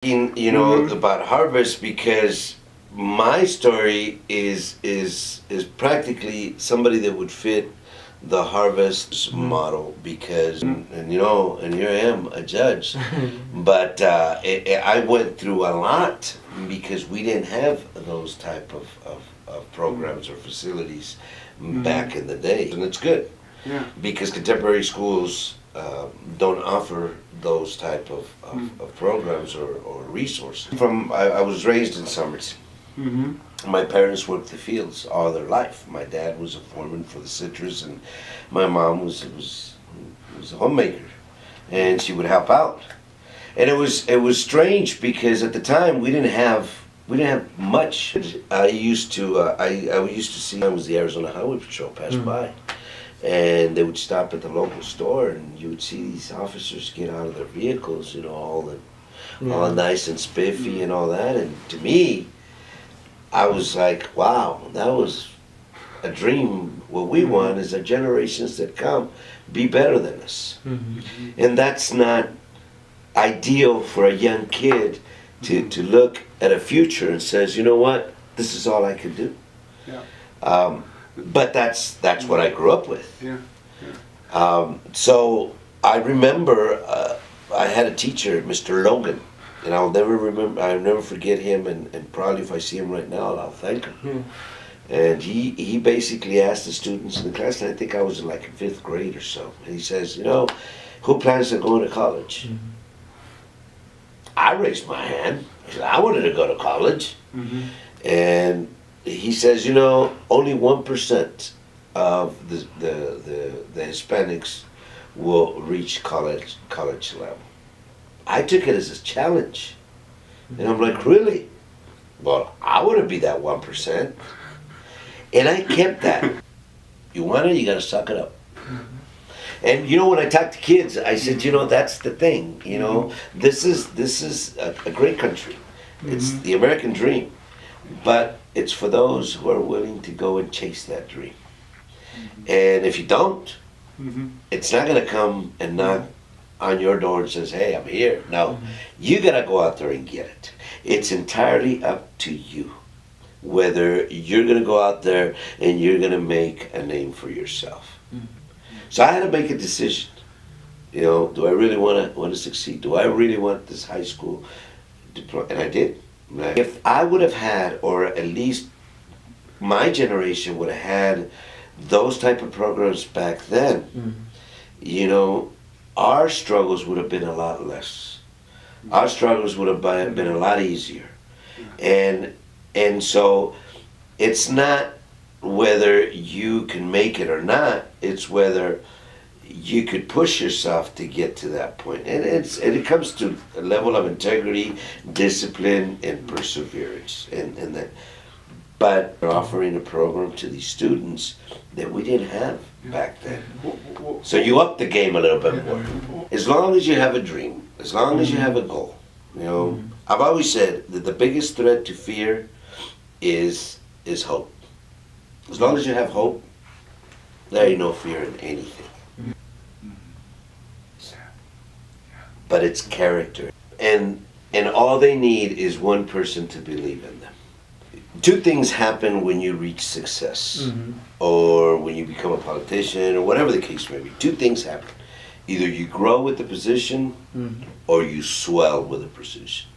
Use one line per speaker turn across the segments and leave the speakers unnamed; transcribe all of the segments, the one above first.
You know, about harvest, because my story is practically somebody that would fit the harvest model, because and you know, and here I am, a judge, but I went through a lot because we didn't have those type of programs or facilities back in the day, and it's good.
Yeah.
Because contemporary schools don't offer those type of programs or resources. I was raised in Somerton. My parents worked the fields all their life. My dad was a foreman for the citrus, and my mom was a homemaker, and she would help out. And it was strange because at the time we didn't have much. I used to see, I was the Arizona Highway Patrol pass by, and they would stop at the local store, and you would see these officers get out of their vehicles, you know, all nice and spiffy and all that. And to me, I was like, wow, that was a dream. What we want is that generations that come be better than us. And that's not ideal for a young kid to look at a future and says, you know what, this is all I can do.
Yeah.
But that's what I grew up with.
Yeah.
So I remember I had a teacher, Mr. Logan, and I'll never forget him, and probably if I see him right now, I'll thank him. And he basically asked the students in the class, and I think I was in like in 5th grade or so, and he says, you know, who plans on going to college? I raised my hand, because I wanted to go to college. And he says, you know, only 1% of the Hispanics will reach college level. I took it as a challenge, and I'm like, really? Well, I want to be that 1%, and I kept that. You want it, you got to suck it up. And you know, when I talk to kids, I said, you know, that's the thing. You know, this is a great country. It's the American dream, but it's for those who are willing to go and chase that dream. And if you don't, it's not going to come and knock on your door and says, hey, I'm here. No, you got to go out there and get it. It's entirely up to you whether you're going to go out there and you're going to make a name for yourself. So I had to make a decision. You know, do I really want to succeed? Do I really want this high school diploma? And I did. If I would have had, or at least my generation would have had, those type of programs back then, you know, our struggles would have been a lot less. Our struggles would have been a lot easier. And so it's not whether you can make it or not, it's whether you could push yourself to get to that point. And it comes to a level of integrity, discipline, and perseverance. And that, but we're offering a program to these students that we didn't have back then. So you up the game a little bit more. As long as you have a dream, as long as you have a goal, you know, I've always said that the biggest threat to fear is hope. As long as you have hope, there ain't no fear in anything. But it's character. And all they need is one person to believe in them. Two things happen when you reach success, or when you become a politician, or whatever the case may be. Two things happen. Either you grow with the position, or you swell with the position.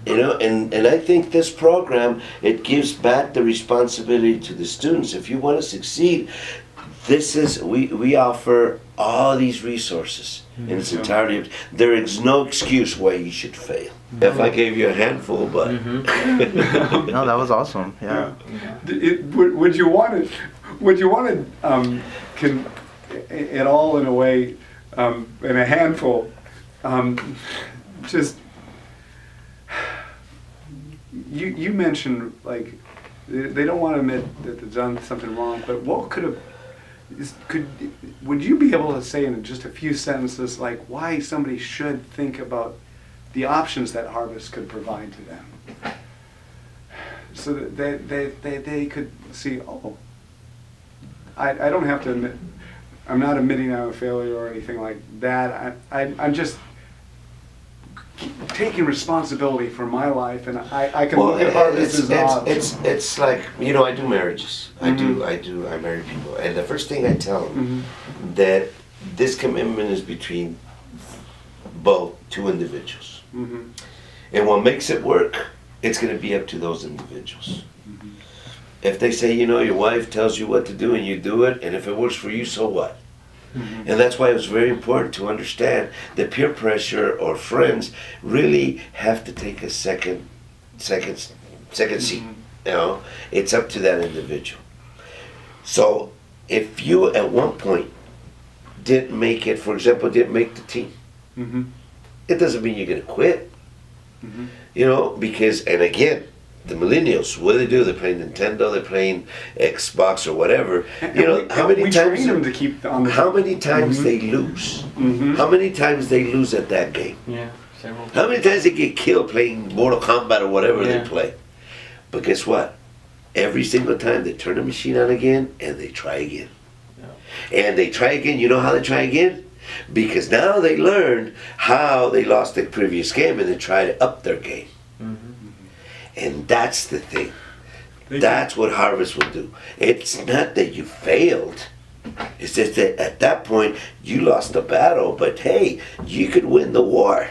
You know, and I think this program, it gives back the responsibility to the students. If you want to succeed, we offer all these resources in its entirety. There is no excuse why you should fail. If I gave you a handful, but
No, that was awesome. Yeah.
Would you want to can it all in a way, in a handful, just you mentioned, like, they don't want to admit that they've done something wrong, but what would you be able to say in just a few sentences, like, why somebody should think about the options that Harvest could provide to them, so that they could see, oh, I don't have to admit, I'm not admitting I'm a failure or anything like that. I'm just taking responsibility for my life, and I can
Well,
look at Harvest as
it's like, you know, I do marriages. I marry people, and the first thing I tell them that this commitment is between both two individuals, and what makes it work, it's going to be up to those individuals. If they say, you know, your wife tells you what to do and you do it, and if it works for you, so what? And that's why it was very important to understand that peer pressure or friends really have to take a second seat. You know, it's up to that individual. So if you at one point didn't make it, for example, didn't make the team, it doesn't mean you're gonna quit. You know, because, and again, the millennials, what do? They're playing Nintendo, they're playing Xbox or whatever. You know, how many
we
times?
train them to keep on the.
How many times they lose? How many times they lose at that game?
Yeah, several.
How many times they get killed playing Mortal Kombat or whatever they play? But guess what? Every single time they turn the machine on again and they try again. And they try again. You know how they try again? Because now they learned how they lost the previous game and they try to up their game. And that's the thing. That's what Harvest will do. It's not that you failed. It's just that at that point you lost the battle, but hey, you could win the war.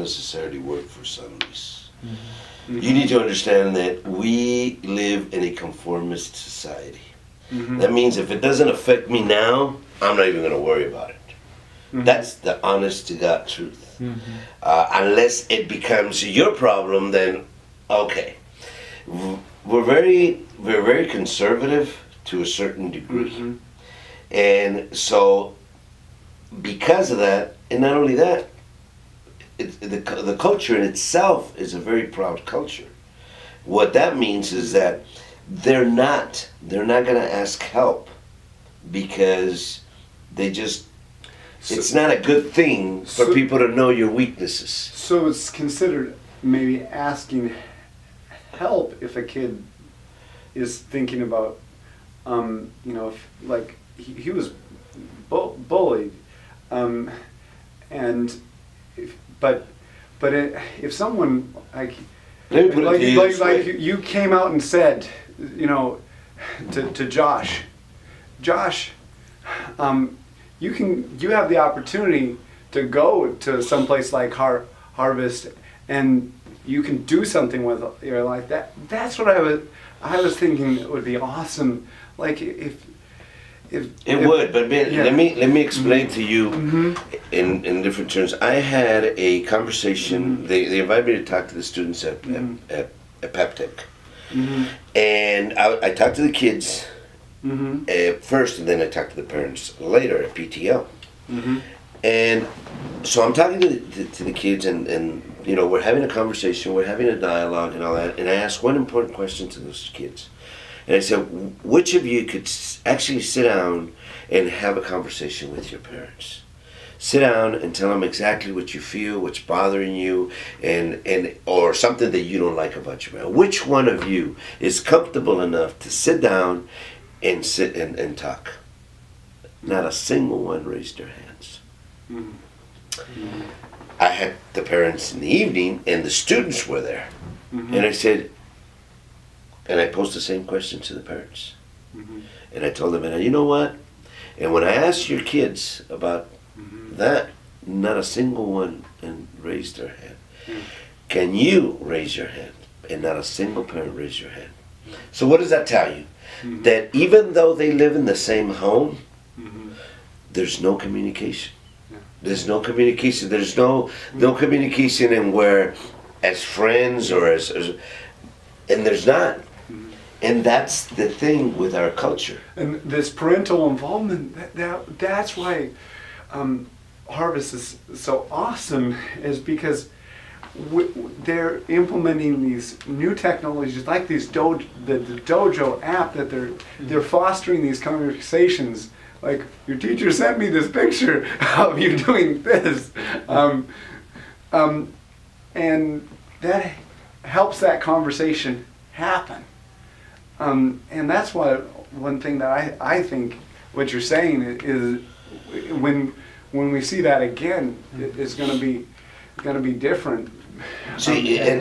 necessarily work for San Luis. You need to understand that we live in a conformist society. That means if it doesn't affect me now, I'm not even going to worry about it. That's the honest to God truth. Unless it becomes your problem, then okay. We're very conservative to a certain degree, and so because of that, and not only that, the culture in itself is a very proud culture. What that means is that they're not going to ask help because they just. It's not a good thing for people to know your weaknesses.
So it's considered maybe asking help if a kid is thinking about, you know, if, like he was bullied, and if someone like
Let me put it to you this way.
you came out and said, you know, to Josh, you have the opportunity to go to someplace like Harvest, and you can do something with your life. That's what I was thinking it would be awesome. Like if
it would, but man,
yeah.
let me explain to you in different terms. I had a conversation. They invited me to talk to the students at PepTech, and I talked to the kids. First, and then I talked to the parents later at PTL. And so I'm talking to the kids, and you know, we're having a conversation, we're having a dialogue and all that, and I asked one important question to those kids. And I said, which of you could actually sit down and have a conversation with your parents? Sit down and tell them exactly what you feel, what's bothering you, and or something that you don't like about your parents. Which one of you is comfortable enough to sit down and sit and talk? Not a single one raised their hands. I had the parents in the evening, and the students were there. And I said, and I posed the same question to the parents. And I told them, and you know what? And when I asked your kids about that, not a single one raised their hand. Can you raise your hand? And not a single parent raised your hand. So what does that tell you? That even though they live in the same home, there's no communication. There's no communication. There's no communication in where, as friends or as and there's not. And that's the thing with our culture.
And this parental involvement, that's why Harvest is so awesome, is because they're implementing these new technologies like these the Dojo app, that they're fostering these conversations. Like, your teacher sent me this picture of you doing this, and that helps that conversation happen. And that's why one thing that I think what you're saying is when we see that again, it's going to be different.
See, and